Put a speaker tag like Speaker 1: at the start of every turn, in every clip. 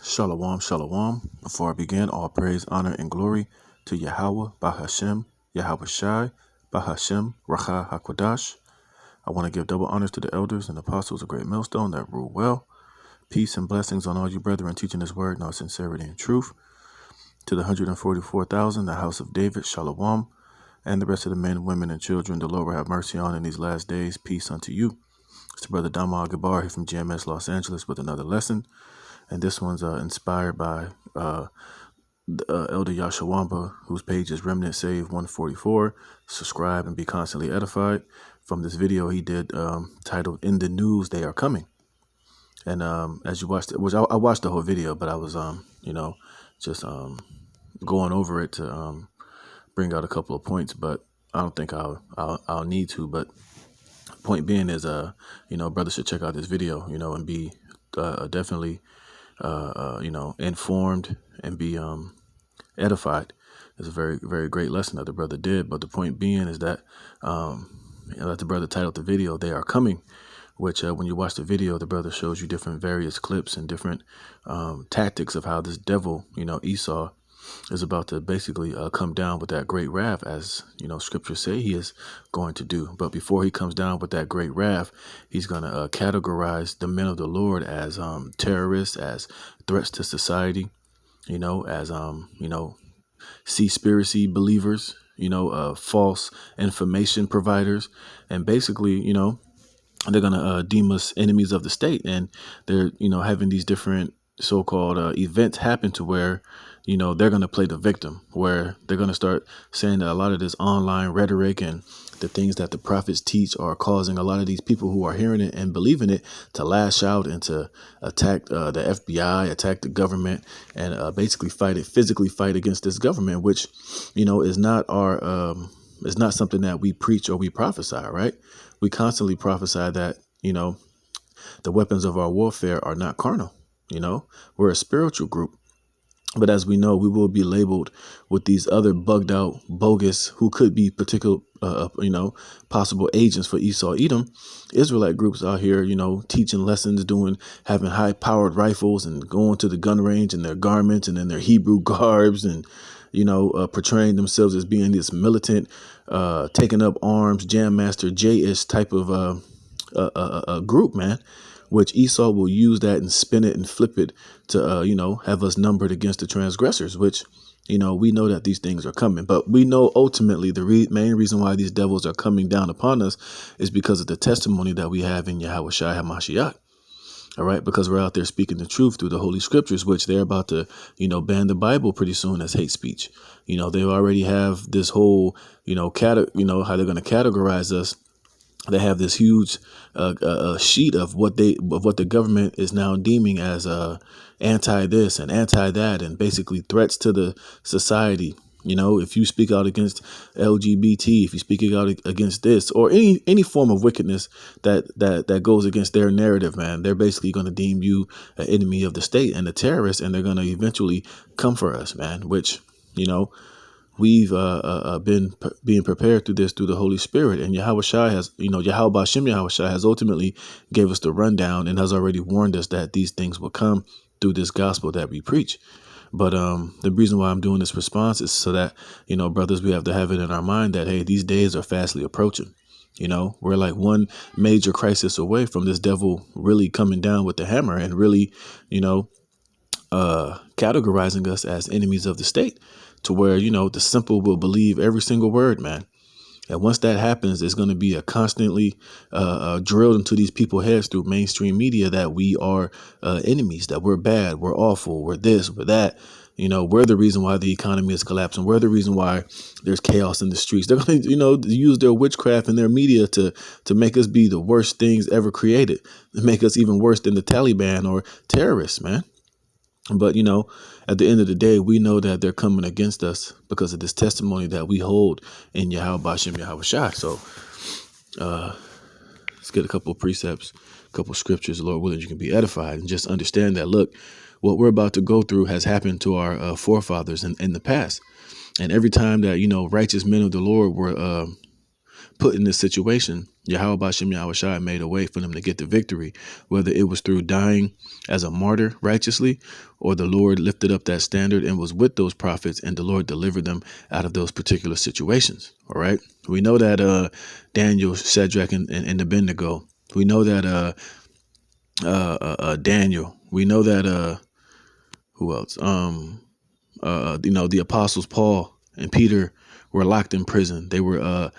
Speaker 1: Shalom, shalom. Before I begin, all praise, honor, and glory to Yahweh, Bahashem, Yahweh Shai, Bahashem, Racha HaKodash. I want to give double honors to the elders and apostles of Great Millstone that rule well. Peace and blessings on all you brethren teaching His word in all sincerity and truth. To the 144,000, the house of David, shalom, and the rest of the men, women, and children the Lord will have mercy on in these last days. Peace unto you. It's Brother Damal Gabar here from GMS Los Angeles with another lesson. And this one's inspired by Elder Yashawamba, whose page is Remnant Save 144. Subscribe and be constantly edified. From this video he did titled "In the News They Are Coming." And as you watched it, which I watched the whole video, but I was just going over it to bring out a couple of points, but I don't think I'll need to. But point being is brothers should check out this video, and be definitely informed and be edified. It's a very, very great lesson that the brother did. But the point being is that, that the brother titled the video, "They Are Coming," which when you watch the video, the brother shows you different various clips and different tactics of how this devil, Esau, is about to basically come down with that great wrath, as scriptures say he is going to do. But before he comes down with that great wrath, he's going to categorize the men of the Lord as terrorists, as threats to society, as seaspiracy believers, false information providers, and basically, they're going to deem us enemies of the state. And they're having these different so-called events happen to where they're going to play the victim, where they're going to start saying that a lot of this online rhetoric and the things that the prophets teach are causing a lot of these people who are hearing it and believing it to lash out and to attack the FBI, attack the government, and basically physically fight against this government, which, is not is not something that we preach or we prophesy, right? We constantly prophesy that, the weapons of our warfare are not carnal. We're a spiritual group. But as we know, we will be labeled with these other bugged out, bogus, who could be particular, possible agents for Esau Edom, Israelite groups out here, teaching lessons, having high powered rifles and going to the gun range in their garments and in their Hebrew garbs and, portraying themselves as being this militant, taking up arms, Jam Master J-ish type of group, man. Which Esau will use that and spin it and flip it to, have us numbered against the transgressors, which, we know that these things are coming. But we know ultimately the main reason why these devils are coming down upon us is because of the testimony that we have in Yahweh Shai HaMashiach. All right, because we're out there speaking the truth through the Holy Scriptures, which they're about to, ban the Bible pretty soon as hate speech. They already have this whole, how they're going to categorize us. They have this huge sheet of what the government is now deeming as anti this and anti that, and basically threats to the society. If you speak out against LGBT, if you speak out against this or any form of wickedness that goes against their narrative, man, they're basically going to deem you an enemy of the state and a terrorist, and they're going to eventually come for us, man. Which we've been being prepared through the Holy Spirit, and Yahweh Shai has, Yahweh Bashem Yahweh Shai has ultimately gave us the rundown and has already warned us that these things will come through this gospel that we preach. But the reason why I'm doing this response is so that, brothers, we have to have it in our mind that, hey, these days are fastly approaching. We're like one major crisis away from this devil really coming down with the hammer and really, categorizing us as enemies of the state, to where, the simple will believe every single word, man. And once that happens, there's going to be a constantly drilled into these people's heads through mainstream media that we are enemies, that we're bad, we're awful, we're this, we're that. We're the reason why the economy is collapsing. We're the reason why there's chaos in the streets. They're going to, use their witchcraft and their media to make us be the worst things ever created, to make us even worse than the Taliban or terrorists, man. But, at the end of the day, we know that they're coming against us because of this testimony that we hold in Yahweh Bashem Yahweh Shai. So let's get a couple of precepts, a couple of scriptures, Lord willing, you can be edified and just understand that, look, what we're about to go through has happened to our forefathers in the past. And every time that, righteous men of the Lord were put in this situation, Yahweh Bashem Yahweh Shai made a way for them to get the victory, whether it was through dying as a martyr righteously, or the Lord lifted up that standard and was with those prophets, and the Lord delivered them out of those particular situations. All right. We know that Daniel, Shadrach, and Abednego. We know that Daniel. We know that who else? The apostles Paul and Peter were locked in prison. They were,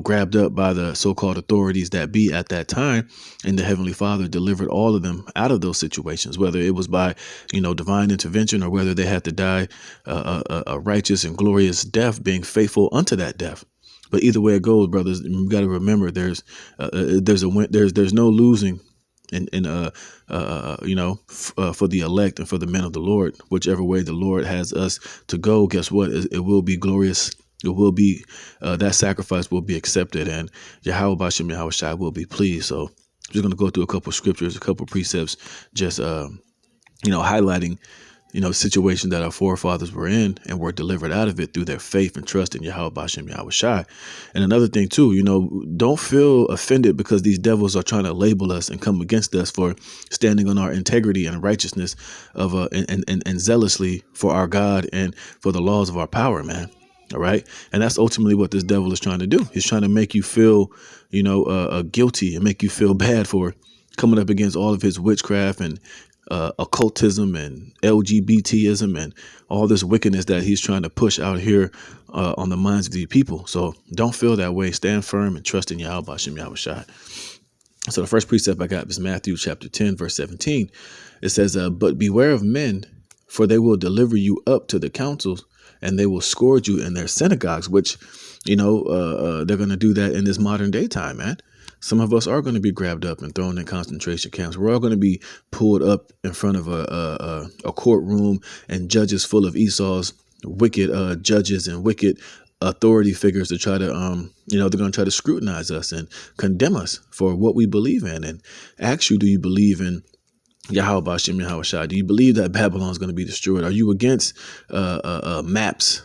Speaker 1: grabbed up by the so-called authorities that be at that time, and the Heavenly Father delivered all of them out of those situations, whether it was by, divine intervention, or whether they had to die a righteous and glorious death, being faithful unto that death. But either way it goes, brothers, you got to remember there's no losing. For the elect and for the men of the Lord, whichever way the Lord has us to go, guess what? It will be glorious. It will be that sacrifice will be accepted, and Yahweh Bashem Yahweh Shai will be pleased. So I'm just going to go through a couple scriptures, a couple precepts, just highlighting situation that our forefathers were in and were delivered out of it through their faith and trust in Yahweh Bashem Yahweh Shai. And another thing too, don't feel offended because these devils are trying to label us and come against us for standing on our integrity and righteousness of and zealously for our God and for the laws of our power, man. All right. And that's ultimately what this devil is trying to do. He's trying to make you feel, guilty and make you feel bad for coming up against all of his witchcraft and occultism and LGBTism and all this wickedness that he's trying to push out here on the minds of the people. So don't feel that way. Stand firm and trust in Yahweh Bashem Yahweh Shai. So the first precept I got is Matthew chapter 10, verse 17. It says, but beware of men, for they will deliver you up to the councils, and they will scourge you in their synagogues, which, they're going to do that in this modern day time, man. Some of us are going to be grabbed up and thrown in concentration camps. We're all going to be pulled up in front of a courtroom and judges full of Esau's wicked judges and wicked authority figures to try to, they're going to try to scrutinize us and condemn us for what we believe in and ask you, do you believe in Yahweh Bashem Yahweh Shai? Do you believe that Babylon is going to be destroyed? Are you against maps,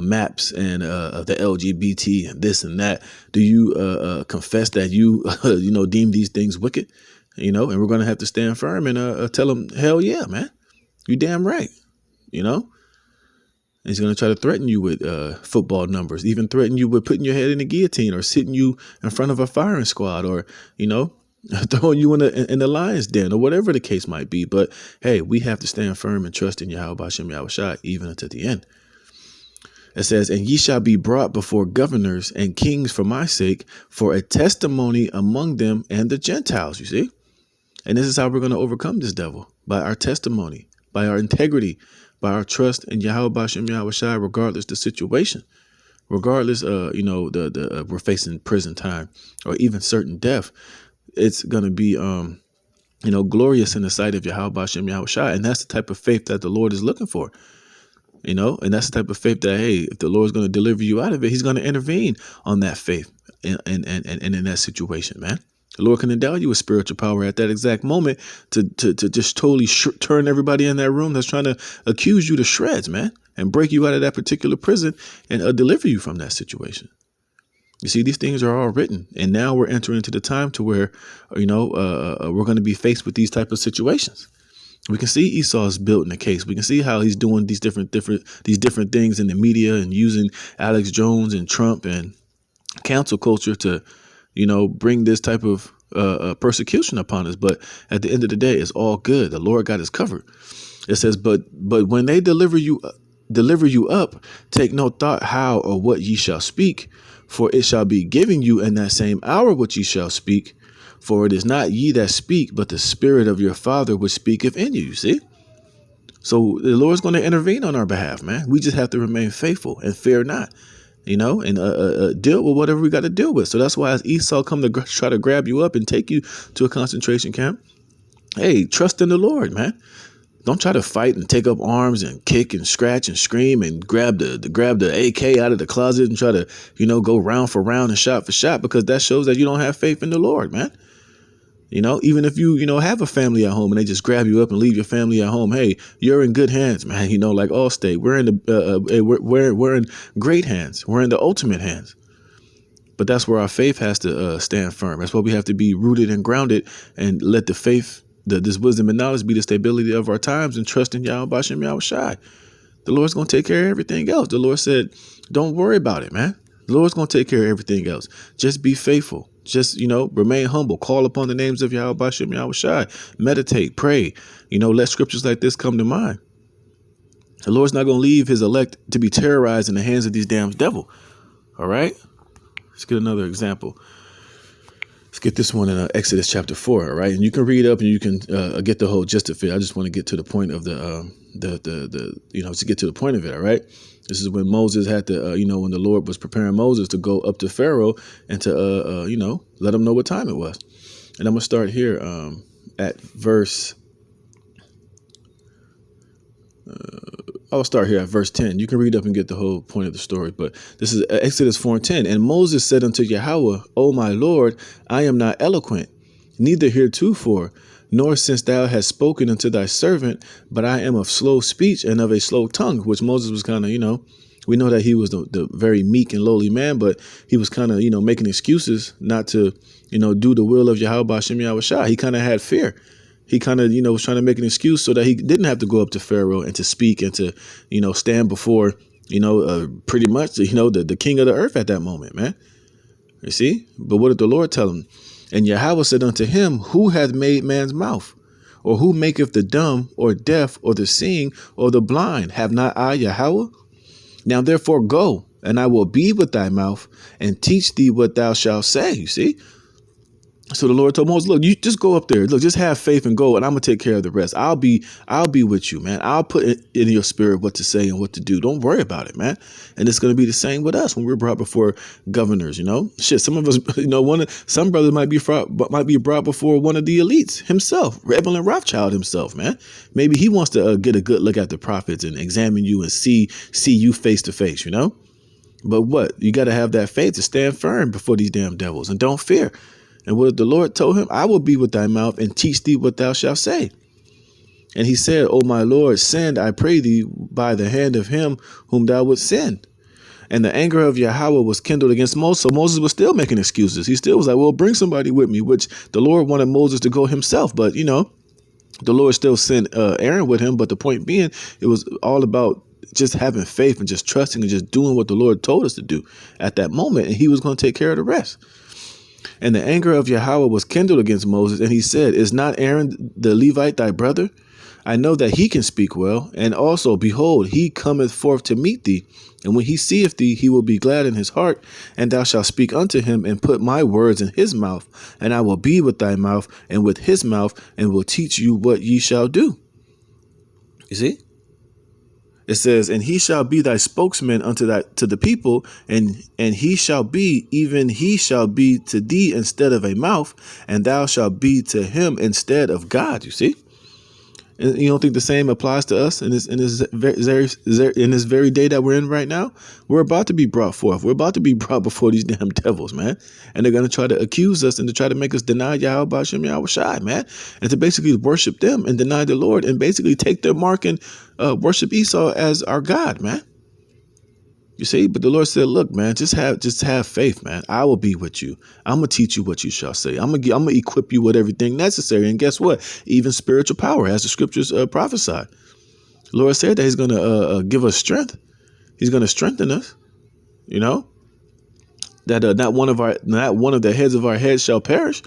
Speaker 1: maps and the LGBT and this and that? Do you confess that you, deem these things wicked? And we're going to have to stand firm and tell them, hell yeah, man, you damn right. And he's going to try to threaten you with football numbers, even threaten you with putting your head in a guillotine or sitting you in front of a firing squad or, throwing you in the lion's den or whatever the case might be. But hey, we have to stand firm and trust in Yahweh Bashem Yahweh Shai even unto the end. It says, and ye shall be brought before governors and kings for my sake, for a testimony among them and the Gentiles, you see. And this is how we're going to overcome this devil, by our testimony, by our integrity, by our trust in Yahweh Bashem Yahweh Shai, regardless the situation. Regardless, we're facing prison time or even certain death. It's going to be, glorious in the sight of Yahweh Bashem Yahweh Shai. And that's the type of faith that the Lord is looking for, and that's the type of faith that, hey, if the Lord is going to deliver you out of it, he's going to intervene on that faith and in that situation, man. The Lord can endow you with spiritual power at that exact moment to just totally turn everybody in that room that's trying to accuse you to shreds, man, and break you out of that particular prison and deliver you from that situation. You see, these things are all written, and now we're entering into the time to where, we're going to be faced with these type of situations. We can see Esau's built in the case. We can see how he's doing these different things in the media and using Alex Jones and Trump and cancel culture to, bring this type of persecution upon us. But at the end of the day, it's all good. The Lord got us covered. It says, but when they deliver you up, take no thought how or what ye shall speak. For it shall be given you in that same hour what ye shall speak. For it is not ye that speak, but the Spirit of your Father which speaketh in you. See? So the Lord's going to intervene on our behalf, man. We just have to remain faithful and fear not, and deal with whatever we got to deal with. So that's why as Esau come to try to grab you up and take you to a concentration camp, hey, trust in the Lord, man. Don't try to fight and take up arms and kick and scratch and scream and grab the AK out of the closet and try to, go round for round and shot for shot, because that shows that you don't have faith in the Lord, man. Even if you have a family at home and they just grab you up and leave your family at home, hey, you're in good hands, man. Like Allstate, we're in we're in great hands. We're in the ultimate hands. But that's where our faith has to stand firm. That's why we have to be rooted and grounded and let the faith, this wisdom and knowledge be the stability of our times, and trust in Yahweh Bashem Yahweh Shai. The Lord's going to take care of everything else. The Lord said, don't worry about it, man. The Lord's going to take care of everything else. Just be faithful. Just, remain humble. Call upon the names of Yahweh Bashem Yahweh Shai. Meditate, pray. Let scriptures like this come to mind. The Lord's not going to leave his elect to be terrorized in the hands of these damn devil. All right? Let's get another example. Let's get this one in Exodus chapter 4. All right? And you can read up and you can get the whole gist of it. I just want to get to the point of to get to the point of it. All right? This is when Moses had to, when the Lord was preparing Moses to go up to Pharaoh and to, let him know what time it was. And I'm going to start here at verse. I'll start here at verse 10. You can read up and get the whole point of the story. But this is Exodus 4:10. And Moses said unto Yahweh, O my Lord, I am not eloquent, neither heretofore, nor since thou hast spoken unto thy servant, but I am of slow speech and of a slow tongue, which Moses was kind of, we know that he was the very meek and lowly man, but he was kind of, making excuses not to, do the will of Yahweh Bashem Yahweh Shai. He kind of had fear. He kind of, was trying to make an excuse so that he didn't have to go up to Pharaoh and to speak and to, stand before, pretty much, the king of the earth at that moment, man. You see? But what did the Lord tell him? And Yahweh said unto him, who hath made man's mouth? Or who maketh the dumb or deaf or the seeing or the blind? Have not I Yahweh? Now therefore go, and I will be with thy mouth and teach thee what thou shalt say. You see? So the Lord told Moses, look, you just go up there. Look, just have faith and go, and I'm going to take care of the rest. I'll be with you, man. I'll put it in your spirit what to say and what to do. Don't worry about it, man. And it's going to be the same with us when we're brought before governors, Shit, some of us, some brothers might be brought before one of the elites himself, Evelyn Rothschild himself, man. Maybe he wants to get a good look at the prophets and examine you and see you face to face, But what? You got to have that faith to stand firm before these damn devils, and don't fear. And what the Lord told him, I will be with thy mouth and teach thee what thou shalt say. And he said, O my Lord, send, I pray thee, by the hand of him whom thou wouldst send. And the anger of Yahweh was kindled against Moses. So Moses was still making excuses. He still was like, well, bring somebody with me, which the Lord wanted Moses to go himself. But, the Lord still sent Aaron with him. But the point being, it was all about just having faith and just trusting and just doing what the Lord told us to do at that moment. And he was going to take care of the rest. And the anger of Yahweh was kindled against Moses, and he said, is not Aaron the Levite thy brother? I know that he can speak well, and also, behold, he cometh forth to meet thee. And when he seeth thee, he will be glad in his heart, and thou shalt speak unto him, and put my words in his mouth, and I will be with thy mouth, and with his mouth, and will teach you what ye shall do. You see? It says, and he shall be thy spokesman to the people, and he shall be, even he shall be to thee instead of a mouth, and thou shalt be to him instead of God. You see? And you don't think the same applies to us in this very day that we're in right now? We're about to be brought forth. We're about to be brought before these damn devils, man. And they're going to try to accuse us and to try to make us deny Yahweh Bashem Yahweh Shai, man. And to basically worship them and deny the Lord and basically take their mark and worship Esau as our God, man. You see, but the Lord said, look, man, just have faith, man. I will be with you. I'm going to teach you what you shall say. I'm going to equip you with everything necessary. And guess what? Even spiritual power, as the scriptures prophesy. The Lord said that he's going to give us strength. He's going to strengthen us, that not one of the heads of our heads shall perish.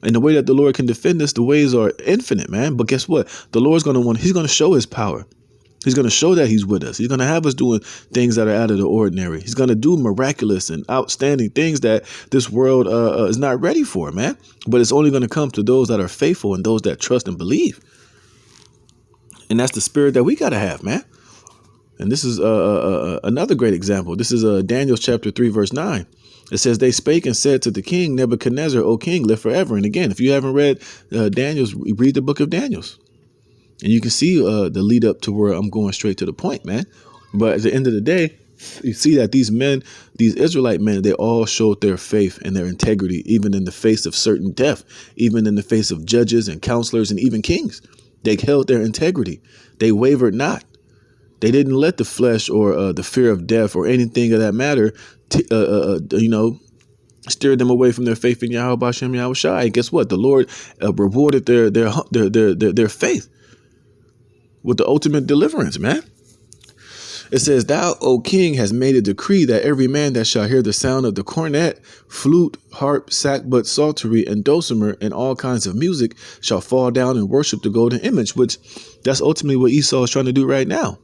Speaker 1: And the way that the Lord can defend us, the ways are infinite, man. But guess what? The Lord's he's going to show his power. He's going to show that he's with us. He's going to have us doing things that are out of the ordinary. He's going to do miraculous and outstanding things that this world is not ready for, man. But it's only going to come to those that are faithful and those that trust and believe. And that's the spirit that we got to have, man. And this is another great example. This is Daniel chapter 3, verse 9. It says, they spake and said to the king, Nebuchadnezzar, O king, live forever. And again, if you haven't read Daniel's, read the book of Daniel's. And you can see the lead up to where I'm going straight to the point, man. But at the end of the day, you see that these Israelite men, they all showed their faith and their integrity, even in the face of certain death, even in the face of judges and counselors and even kings. They held their integrity. They wavered not. They didn't let the flesh or the fear of death or anything of that matter, steered them away from their faith in Yahweh Bashem Yahweh Shai. And guess what? The Lord rewarded their faith with the ultimate deliverance, man. It says, "Thou, O king, has made a decree that every man that shall hear the sound of the cornet, flute, harp, sackbut, psaltery, and dulcimer, and all kinds of music, shall fall down and worship the golden image," which that's ultimately what Esau is trying to do right now.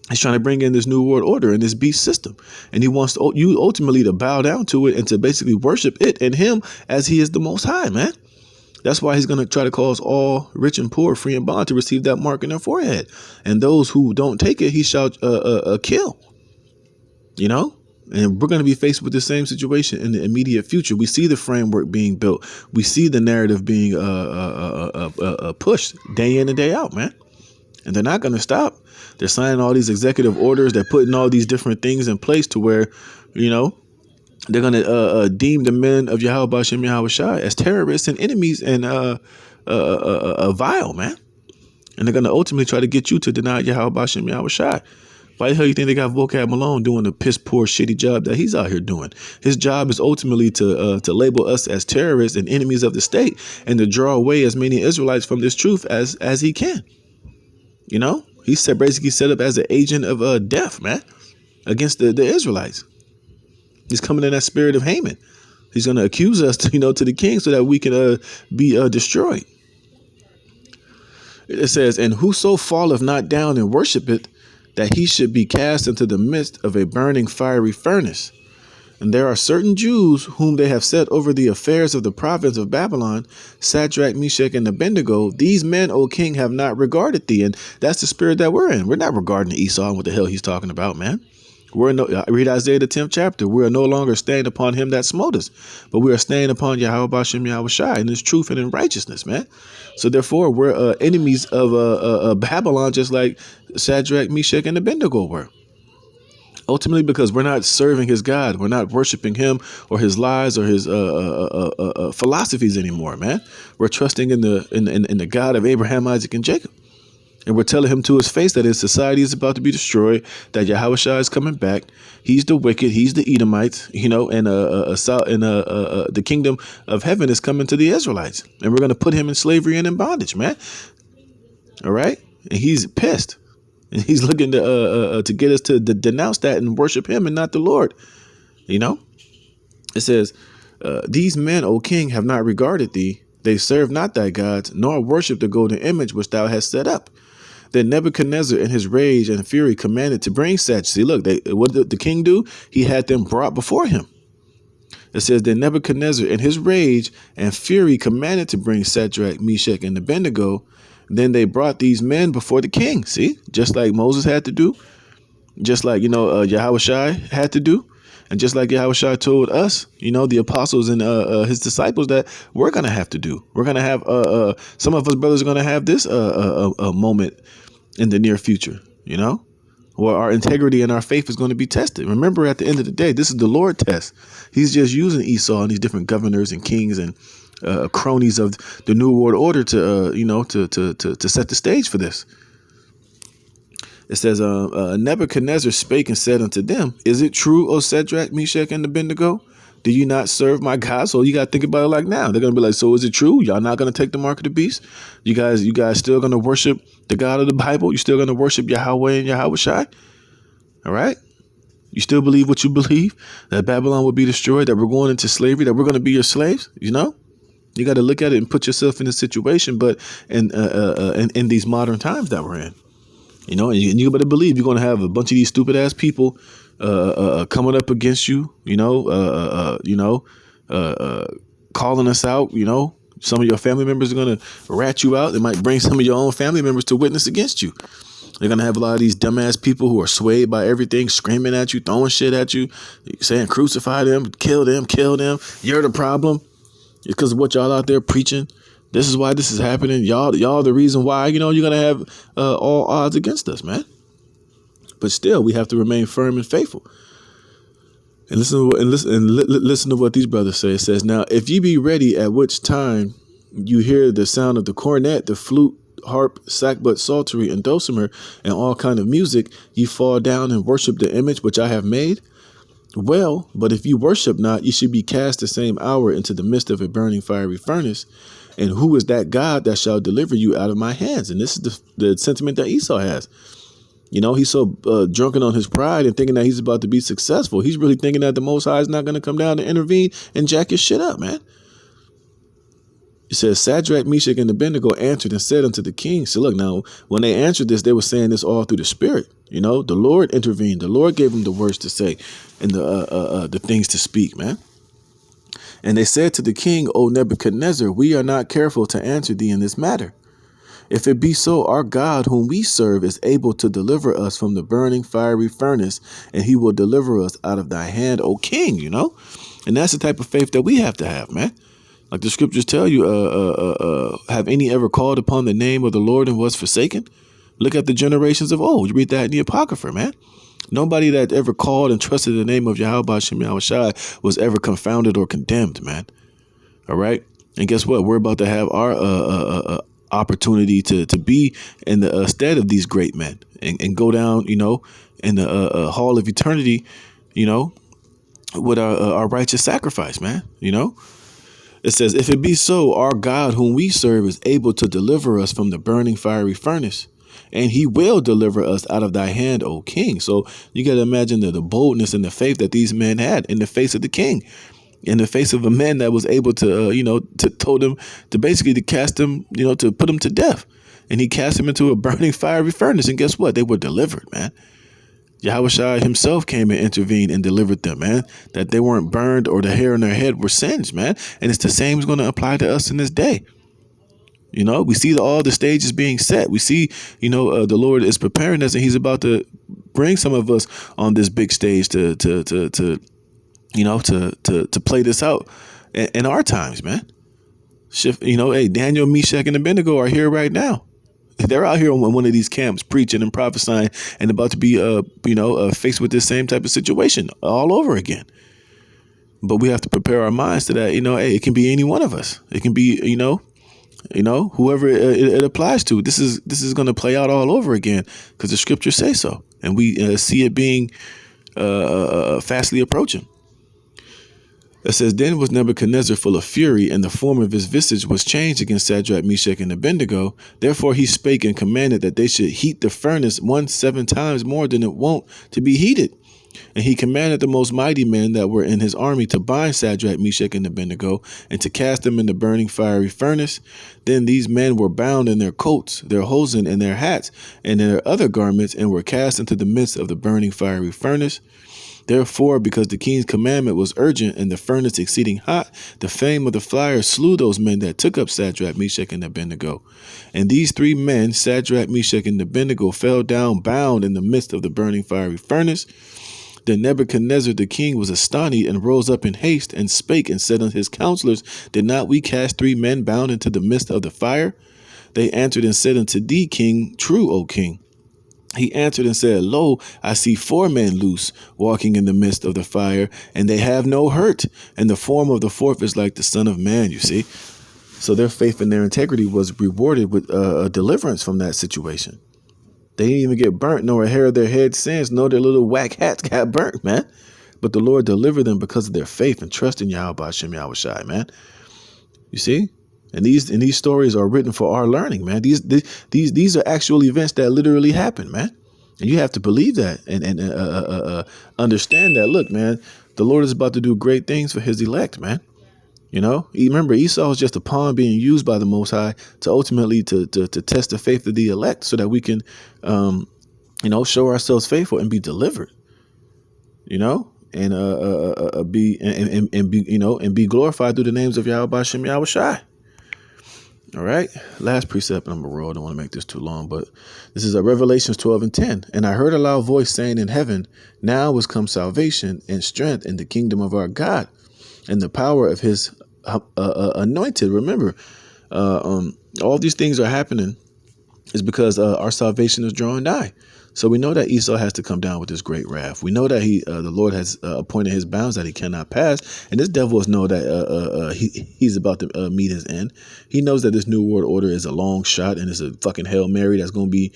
Speaker 1: He's trying to bring in this new world order and this beast system. And he wants you ultimately to bow down to it and to basically worship it and him as he is the most high, man. That's why he's going to try to cause all rich and poor, free and bond to receive that mark in their forehead. And those who don't take it, he shall kill, you know. And we're going to be faced with the same situation in the immediate future. We see the framework being built. We see the narrative being pushed day in and day out, man. And they're not going to stop. They're signing all these executive orders. They're putting all these different things in place to where, you know, they're going to deem the men of Yahweh Bashem Yahweh Shai as terrorists and enemies and vile, man. And they're going to ultimately try to get you to deny Yahweh Bashem Yahweh Shai. Why the hell you think they got Vocab Malone doing the piss poor shitty job that he's out here doing? His job is ultimately to label us as terrorists and enemies of the state and to draw away as many Israelites from this truth as he can. You know, he's basically set up as an agent of death, man, against the Israelites. He's coming in that spirit of Haman. He's going to accuse us, to the king so that we can be destroyed. It says, "And whoso falleth not down and worshipeth, that he should be cast into the midst of a burning fiery furnace. And there are certain Jews whom they have set over the affairs of the province of Babylon, Shadrach, Meshach, and Abednego. These men, O king, have not regarded thee." And that's the spirit that we're in. We're not regarding Esau and what the hell he's talking about, man. Read Isaiah the 10th chapter. We are no longer staying upon him that smote us, but we are staying upon Yahweh Bashem Yahweh Shai in his truth and in righteousness, man. So therefore, we're enemies of Babylon, just like Shadrach, Meshach, and Abednego were. Ultimately, because we're not serving his God, we're not worshiping him or his lies or his philosophies anymore, man. We're trusting in the God of Abraham, Isaac, and Jacob. And we're telling him to his face that his society is about to be destroyed, that Yahweh Shai is coming back. He's the wicked. He's the Edomites, and the kingdom of heaven is coming to the Israelites. And we're going to put him in slavery and in bondage, man. All right. And he's pissed. And he's looking to get us to denounce that and worship him and not the Lord. It says, "These men, O king, have not regarded thee. They serve not thy gods, nor worship the golden image which thou hast set up." Then Nebuchadnezzar in his rage and fury commanded to bring Shadrach. See, look, what did the king do? He had them brought before him. It says, "Then Nebuchadnezzar in his rage and fury commanded to bring Shadrach, Meshach, and Abednego. Then they brought these men before the king." See, just like Moses had to do, just like, Yahweh Shai had to do. And just like Yahweh Shai told us, the apostles and his disciples, that we're going to have to do. We're going to have some of us brothers are going to have this moment in the near future, where our integrity and our faith is going to be tested. Remember, at the end of the day, this is the Lord test. He's just using Esau and these different governors and kings and cronies of the New World Order to set the stage for this. It says, "Nebuchadnezzar spake and said unto them, Is it true, O Shadrach, Meshach, and Abednego? Do you not serve my God?" So you got to think about it like now. They're going to be like, so is it true? Y'all not going to take the mark of the beast? You guys still going to worship the God of the Bible? You still going to worship Yahweh and Yahweh Shai? All right. You still believe what you believe, that Babylon will be destroyed, that we're going into slavery, that we're going to be your slaves? You got to look at it and put yourself in this situation, but in these modern times that we're in. And you better believe you're going to have a bunch of these stupid ass people coming up against you, calling us out. Some of your family members are going to rat you out. They might bring some of your own family members to witness against you. They're going to have a lot of these dumbass people who are swayed by everything, screaming at you, throwing shit at you, saying crucify them, kill them. You're the problem. It's because of what y'all out there preaching. This is why this is happening. Y'all the reason why, you're going to have all odds against us, man. But still, we have to remain firm and faithful. And listen to what these brothers say. It says, "Now, if ye be ready, at which time you hear the sound of the cornet, the flute, harp, sackbut, psaltery, and dulcimer, and all kind of music, ye fall down and worship the image which I have made. Well, but if you worship not, you should be cast the same hour into the midst of a burning fiery furnace. And who is that God that shall deliver you out of my hands? And this is the sentiment that Esau has. He's so drunken on his pride and thinking that he's about to be successful. He's really thinking that the Most High is not going to come down and intervene and jack his shit up, man. It says, Shadrach, Meshach, and Abednego answered and said unto the king. So look, now, when they answered this, they were saying this all through the Spirit. The Lord intervened. The Lord gave them the words to say and the things to speak, man. And they said to the king, O Nebuchadnezzar, we are not careful to answer thee in this matter. If it be so, our God whom we serve is able to deliver us from the burning fiery furnace, and he will deliver us out of thy hand, O king, And that's the type of faith that we have to have, man. Like the scriptures tell you, have any ever called upon the name of the Lord and was forsaken? Look at the generations of old. You read that in the Apocrypha, man. Nobody that ever called and trusted the name of Yahweh Shem Yahushai was ever confounded or condemned, man. All right. And guess what? We're about to have our opportunity to be in the stead of these great men and go down, in the hall of eternity, with our righteous sacrifice, man. It says, if it be so, our God whom we serve is able to deliver us from the burning fiery furnace, and he will deliver us out of thy hand, O king. So you got to imagine the boldness and the faith that these men had in the face of the king, in the face of a man that was able to, to told him to basically to cast him, to put him to death. And he cast him into a burning fiery furnace. And guess what? They were delivered, man. Yahushua himself came and intervened and delivered them, man, that they weren't burned or the hair on their head were singed, man. And it's the same is going to apply to us in this day. We see all the stages being set. We see, the Lord is preparing us and he's about to bring some of us on this big stage to play this out in our times, man. Hey, Daniel, Meshach, and Abednego are here right now. They're out here on one of these camps preaching and prophesying and about to be, faced with this same type of situation all over again. But we have to prepare our minds to that. Hey, it can be any one of us. It can be, whoever it applies to. This is going to play out all over again because the scriptures say so. And we see it being fastly approaching. It says, then was Nebuchadnezzar full of fury, and the form of his visage was changed against Shadrach, Meshach, and Abednego. Therefore he spake and commanded that they should heat the furnace 7 times more than it wont to be heated. And he commanded the most mighty men that were in his army to bind Shadrach, Meshach, and Abednego, and to cast them in the burning fiery furnace. Then these men were bound in their coats, their hosen, and their hats, and in their other garments, and were cast into the midst of the burning fiery furnace. Therefore, because the king's commandment was urgent and the furnace exceeding hot, the fame of the fire slew those men that took up Shadrach, Meshach, and Abednego. And these 3 men, Shadrach, Meshach, and Abednego, fell down bound in the midst of the burning fiery furnace. Then Nebuchadnezzar the king was astonished and rose up in haste and spake and said unto his counselors, did not we cast 3 men bound into the midst of the fire? They answered and said unto thee, king, true, O king. He answered and said, lo, I see 4 men loose, walking in the midst of the fire, and they have no hurt. And the form of the 4th is like the Son of Man, you see. So their faith and their integrity was rewarded with a deliverance from that situation. They didn't even get burnt, nor a hair of their head singed, nor their little whack hats got burnt, man. But the Lord delivered them because of their faith and trust in Yahweh Shem Yahushai, man. You see? And these stories are written for our learning, man. These are actual events that literally happen, man. And you have to believe that and understand that. Look, man, the Lord is about to do great things for his elect, man. Remember, Esau is just a pawn being used by the Most High to ultimately to test the faith of the elect so that we can, show ourselves faithful and be delivered, and be glorified through the names of Yahweh Shem Yahushai. All right. Last precept, and I'm going to roll. I don't want to make this too long, but this is Revelations 12:10. And I heard a loud voice saying in heaven, now is come salvation and strength in the kingdom of our God and the power of his anointed. Remember, all these things are happening It's because our salvation is drawing nigh. So we know that Esau has to come down with this great wrath. We know that the Lord has appointed his bounds that he cannot pass, and this devil is know that he's about to meet his end. He knows that this new world order is a long shot and it's a fucking Hail Mary that's going to be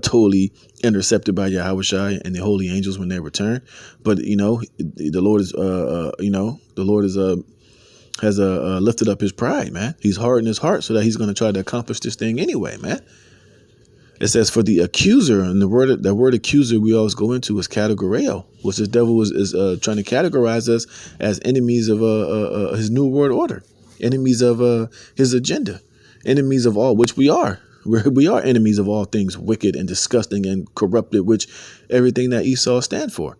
Speaker 1: totally intercepted by Yahushua and the holy angels when they return. But the Lord is the Lord is has lifted up his pride, man. He's hardened his heart so that he's going to try to accomplish this thing anyway, man. It says for the accuser, and the word accuser we always go into is categoreo, which the devil is trying to categorize us as enemies of his new world order, enemies of his agenda, enemies of all, which we are. We are enemies of all things wicked and disgusting and corrupted, which everything that Esau stand for.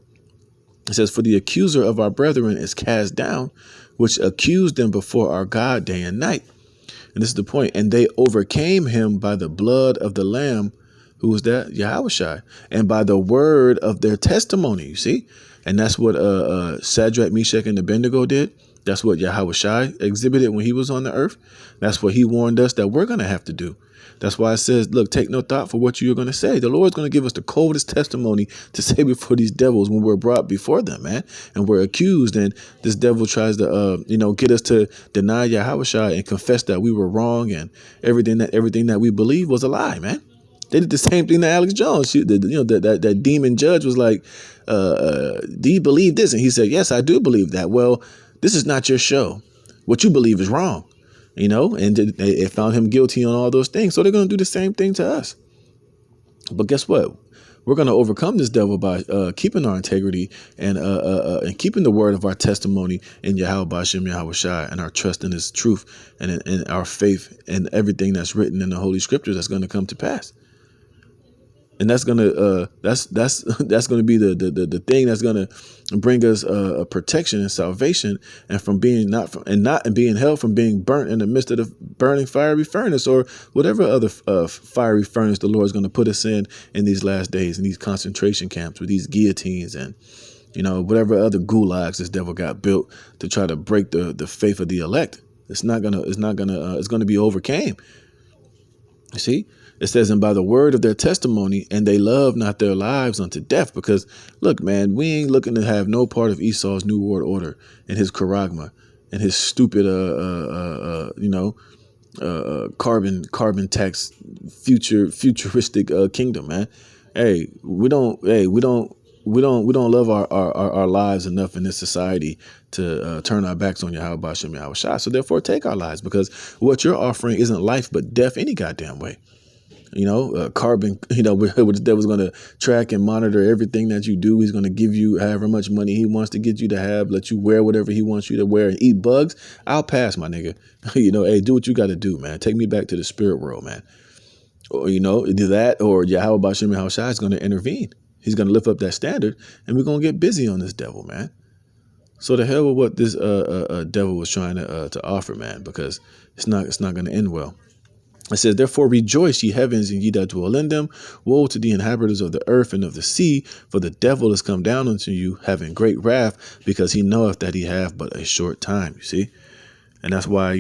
Speaker 1: It says, for the accuser of our brethren is cast down, which accused them before our God day and night. And this is the point. And they overcame him by the blood of the Lamb, who was that? Yahushua, and by the word of their testimony. You see? And that's what Shadrach, Meshach, and Abednego did. That's what Yahushua exhibited when he was on the earth. That's what he warned us that we're going to have to do. That's why it says, look, take no thought for what you're going to say. The Lord's going to give us the coldest testimony to say before these devils when we're brought before them, man. And we're accused. And this devil tries to, get us to deny Yahushua and confess that we were wrong and everything that we believe was a lie, man. They did the same thing to Alex Jones. That demon judge was like, do you believe this? And he said, yes, I do believe that. Well, this is not your show. What you believe is wrong. And it found him guilty on all those things. So they're going to do the same thing to us. But guess what? We're going to overcome this devil by keeping our integrity and keeping the word of our testimony in Yahweh Ba'Shem Yahushua and our trust in his truth and in our faith and everything that's written in the Holy Scriptures that's going to come to pass. And that's gonna that's gonna be the thing that's gonna bring us a protection and salvation, and from being being held from being burnt in the midst of the burning fiery furnace or whatever other fiery furnace the Lord is gonna put us in these last days, in these concentration camps with these guillotines and whatever other gulags this devil got built to try to break the faith of the elect. It's gonna be overcame. You see. It says, and by the word of their testimony, and they love not their lives unto death. Because, look, man, we ain't looking to have no part of Esau's new world order and his charagma and his stupid, carbon tax futuristic kingdom, man. We don't love our lives enough in this society to turn our backs on Yahweh Ba'Shem Yahushua. So therefore, take our lives, because what you're offering isn't life but death any goddamn way. Carbon, where the devil's going to track and monitor everything that you do. He's going to give you however much money he wants to get you to have, let you wear whatever he wants you to wear and eat bugs. I'll pass, my nigga. Hey, do what you got to do, man. Take me back to the spirit world, man. Or, do that, or Yahweh Ba'Shem Yahushua is going to intervene. He's going to lift up that standard, and we're going to get busy on this devil, man. So the hell with what this devil was trying to offer, man, because it's not going to end well. It says, therefore rejoice, ye heavens, and ye that dwell in them. Woe to the inhabitants of the earth and of the sea, for the devil is come down unto you, having great wrath, because he knoweth that he have but a short time. You see, and that's why as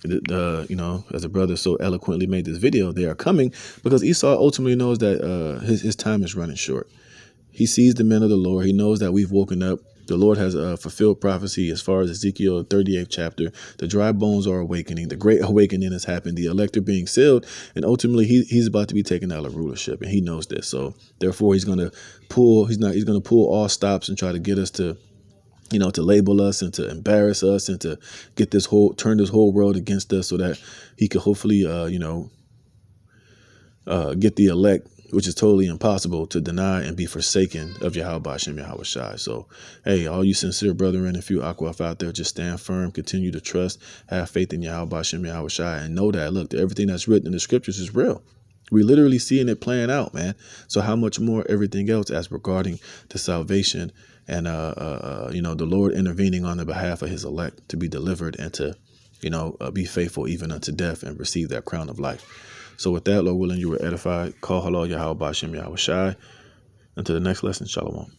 Speaker 1: the brother so eloquently made this video, they are coming because Esau ultimately knows that his time is running short. He sees the men of the Lord. He knows that we've woken up. The Lord has fulfilled prophecy as far as Ezekiel 38th chapter. The dry bones are awakening. The great awakening has happened. The elect are being sealed. And ultimately, he's about to be taken out of rulership. And he knows this. So therefore, he's going to pull all stops and try to get us to, to label us and to embarrass us and to turn this whole world against us so that he could hopefully, get the elect, which is totally impossible, to deny and be forsaken of Yahweh Ba'Shem Yahushua. So, hey, all you sincere brethren, if you Akwaf out there, just stand firm, continue to trust, have faith in Yahweh Ba'Shem Yahushua, and know that, look, everything that's written in the scriptures is real. We literally seeing it playing out, man. So how much more everything else as regarding the salvation and, the Lord intervening on the behalf of his elect to be delivered and to, be faithful even unto death and receive that crown of life. So with that, Lord willing, you were edified. Call halal Yahweh Ba'Shem Yahushua. Until the next lesson, Shalom.